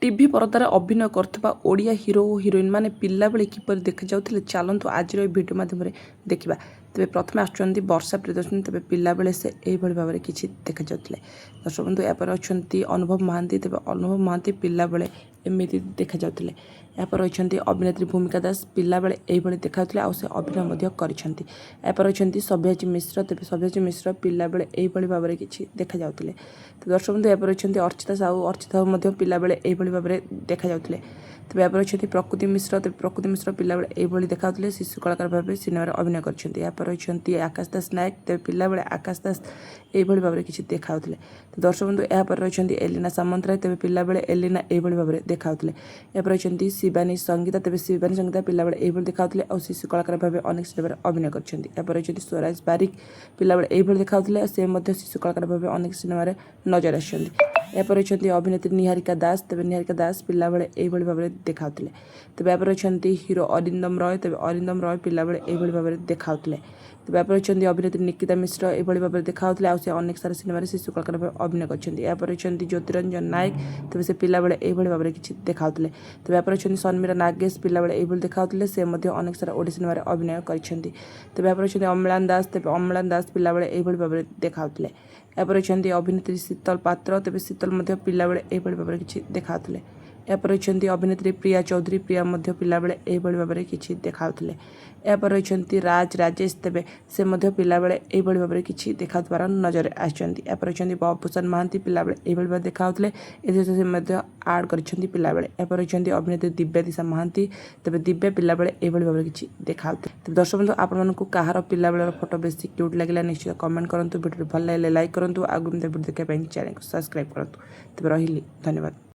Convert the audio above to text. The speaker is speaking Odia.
টিଭି ପରଦାରେ ଅଭିନୟ କରୁଥିବା ଓଡ଼ିଆ ହିରୋ ଓ ହିରୋଇନ୍ ମାନେ ପିଲାବେଳେ କିପରି ଦେଖାଯାଉଥିଲେ ଚାଲନ୍ତୁ ଆଜିର ଏହି ଭିଡ଼ିଓ ମାଧ୍ୟମରେ ଦେଖିବା। ତେବେ ପ୍ରଥମେ ଆସୁଛନ୍ତି ବର୍ଷା ପ୍ରିୟଦର୍ଶିନୀ। ତେବେ ପିଲାବେଳେ ସେ ଏଇଭଳି ଭାବରେ କିଛି ଦେଖାଯାଉଥିଲେ। ଦର୍ଶକ ବନ୍ଧୁ ଏହାପରେ ଅଛନ୍ତି ଅନୁଭବ ମହାନ୍ତି। ତେବେ ଅନୁଭବ ମହାନ୍ତି ପିଲାବେଳେ ଏମିତି ଦେଖାଯାଉଥିଲେ। ଏହାପରେ ଅଛନ୍ତି ଅଭିନେତ୍ରୀ ଭୂମିକା ଦାସ। ପିଲାବେଳେ ଏଇଭଳି ଦେଖାଯାଉଥିଲେ ଆଉ ସେ ଅଭିନୟ ମଧ୍ୟ କରିଛନ୍ତି। ଏହାପରେ ଅଛନ୍ତି ସବ୍ୟାସାଚୀ ମିଶ୍ର। ତେବେ ସବ୍ୟାସାଚୀ ମିଶ୍ର ପିଲାବେଳେ ଏଇଭଳି ଭାବରେ କିଛି ଦେଖାଯାଉଥିଲେ। ତ ଦର୍ଶକ ବନ୍ଧୁ ଏହାପରେ ଅଛନ୍ତି ଅର୍ଚ୍ଚିତା ସାହୁ। ଅର୍ଚ୍ଚିତା ସାହୁ ମଧ୍ୟ ପିଲାବେଳେ ଏଇଭଳି ଭାବରେ ଦେଖାଯାଉଥିଲେ। ତେବେ ଏହାପରେ ଅଛନ୍ତି ପ୍ରକୃତି ମିଶ୍ର। ତେବେ ପ୍ରକୃତି ମିଶ୍ର ପିଲାବେଳେ ଏଇଭଳି ଦେଖାଯାଉଥିଲେ। ଶିଶୁ କଳାକାର ଭାବେ ସିନେମାରେ ଅଭିନୟ କରିଛନ୍ତି। ଏହାପରେ ଅଛନ୍ତି ଆକାଶ ଦାସ ନାୟକ। ତେବେ ପିଲାବେଳେ ଆକାଶ ଦାସ ଏଇଭଳି ଭାବରେ କିଛି ଦେଖାଯାଉଥିଲେ। ତ ଦର୍ଶକ ବନ୍ଧୁ ଏହାପରେ ଅଛନ୍ତି ଏଲିନା ସାମନ୍ତରାୟ। ତେବେ ପିଲାବେଳେ ଏଲିନା ଏଇଭଳି ଭାବରେ ଦେଖାଯାଉଥିଲେ। ଏହାପରେ ଅଛନ୍ତି ଶିବାନୀ ସଙ୍ଗୀତା। ତେବେ ଶିବାନୀ ସଙ୍ଗୀତା ପିଲାବେଳେ ଏଇଭଳି ଦେଖାଯାଉଥିଲେ ଆଉ ଶିଶୁ କଳାକାର ଭାବେ ଅନେକ ସିନେମାରେ ଅଭିନୟ କରିଛନ୍ତି। ଏହାପରେ ଅଛନ୍ତି ସ୍ୱରାଜ ବାରିକ। ପିଲାବେଳେ ଏଇଭଳି ଦେଖାଯାଉଥିଲେ ଆଉ ସେ ମଧ୍ୟ ଶିଶୁ କଳାକାର ଭାବେ ଅନେକ ସିନେମାରେ ନଜର ଆସିଛନ୍ତି। ଏହାପରେ ଅଛନ୍ତି ଅଭିନେତ୍ରୀ ନିହାରିକା ଦାସ। ତେବେ ନିହାରିକା ଦାସ ପିଲାବେଳେ ଏଇଭଳି ଭାବରେ ଦେଖାଯାଉଥିଲେ। ତେବେ ଏହାପରେ ଅଛନ୍ତି ହିରୋ ଅରିନ୍ଦମ ରୟ। ତେବେ ଅରିନ୍ଦମ ରୟ ପିଲାବେଳେ ଏଇଭଳି ଭାବରେ ଦେଖାଯାଉଥିଲେ। ତେବେ ଏହାପରେ ଅଛନ୍ତି ଅଭିନେତ୍ରୀ ନିକିତା ମିଶ୍ର। ଏଇଭଳି ଭାବରେ ଦେଖାଯାଉଥିଲେ ଆଉ ସେ ଅନେକ ସାରା ସିନେମାରେ ଶିଶୁ କଳାକାର ଭାବେ ଅଭିନୟ କରିଛନ୍ତି। ଏହାପରେ ଅଛନ୍ତି ଜ୍ୟୋତିରଞ୍ଜନ ନାୟକ। ତେବେ ସେ ପିଲାବେଳେ ଏଇଭଳି ଭାବରେ କିଛି ଦେଖାଯାଉଥିଲେ। ତେବେ ଏହାପରେ ଅଛନ୍ତି ସନ୍ମିରା ନାଗେଶ। ପିଲାବେଳେ ଏଇଭଳି ଦେଖାଯାଉଥିଲେ। ସେ ମଧ୍ୟ ଅନେକ ସାରା ଓଡ଼ିଆ ସିନେମାରେ ଅଭିନୟ କରିଛନ୍ତି। ତେବେ ଏହାପରେ ଅଛନ୍ତି ଅମ୍ଳାନ ଦାସ। ତେବେ ଅମ୍ଳାନ ଦାସ ପିଲାବେଳେ ଏଇଭଳି ଭାବରେ ଦେଖାଯାଉଥିଲେ। ଏହାପରେ ଅଛନ୍ତି ଅଭିନେତ୍ରୀ ଶୀତଲ ପାତ୍ର। ତେବେ ଶୀତଲ ମଧ୍ୟ ପିଲାବେଳେ ଏଇଭଳି ଭାବରେ କିଛି ଦେଖାଯାଉଥିଲେ। ଏହାପରେ ଅଛନ୍ତି ଅଭିନେତ୍ରୀ ପ୍ରିୟା ଚୌଧୁରୀ। ପ୍ରିୟା ମଧ୍ୟ ପିଲାବେଳେ ଏଇଭଳି ଭାବରେ କିଛି ଦେଖାଯାଉଥିଲେ। ଏହାପରେ ଅଛନ୍ତି ରାଜେଶ। ତେବେ ସେ ମଧ୍ୟ ପିଲାବେଳେ ଏଇଭଳି ଭାବରେ କିଛି ଦେଖାଯାଉଥିବାର ନଜରରେ ଆସିଛନ୍ତି। ଏହାପରେ ଅଛନ୍ତି ବାବୁସାନ ମହାନ୍ତି। ପିଲାବେଳେ ଏଇଭଳି ଭାବରେ ଦେଖାଯାଉଥିଲେ। ଏଥିରେ ସେ ମଧ୍ୟ ଆଡ଼୍ କରିଛନ୍ତି ପିଲାବେଳେ। ଏହାପରେ ଅଛନ୍ତି ଅଭିନେତ୍ରୀ ଦିବ୍ୟା ଦିଶା ମହାନ୍ତି। ତେବେ ଦିବ୍ୟା ପିଲାବେଳେ ଏଇଭଳି ଭାବରେ କିଛି ଦେଖାଯାଉଥିଲେ। ତେବେ ଦର୍ଶକ ବନ୍ଧୁ ଆପଣମାନଙ୍କୁ କାହାର ପିଲାବେଳର ଫଟୋ ବେଶୀ କ୍ୟୁଟ୍ ଲାଗିଲା ନିଶ୍ଚିତ କମେଣ୍ଟ କରନ୍ତୁ। ଭିଡ଼ିଓ ଭଲ ଲାଗିଲେ ଲାଇକ୍ କରନ୍ତୁ। ଆଗକୁ ଭିଡ଼ିଓ ଦେଖିବା ପାଇଁ ଚ୍ୟାନେଲକୁ ସବସ୍କ୍ରାଇବ୍ କରନ୍ତୁ। ତେବେ ରହିଲି ଧନ୍ୟବାଦ।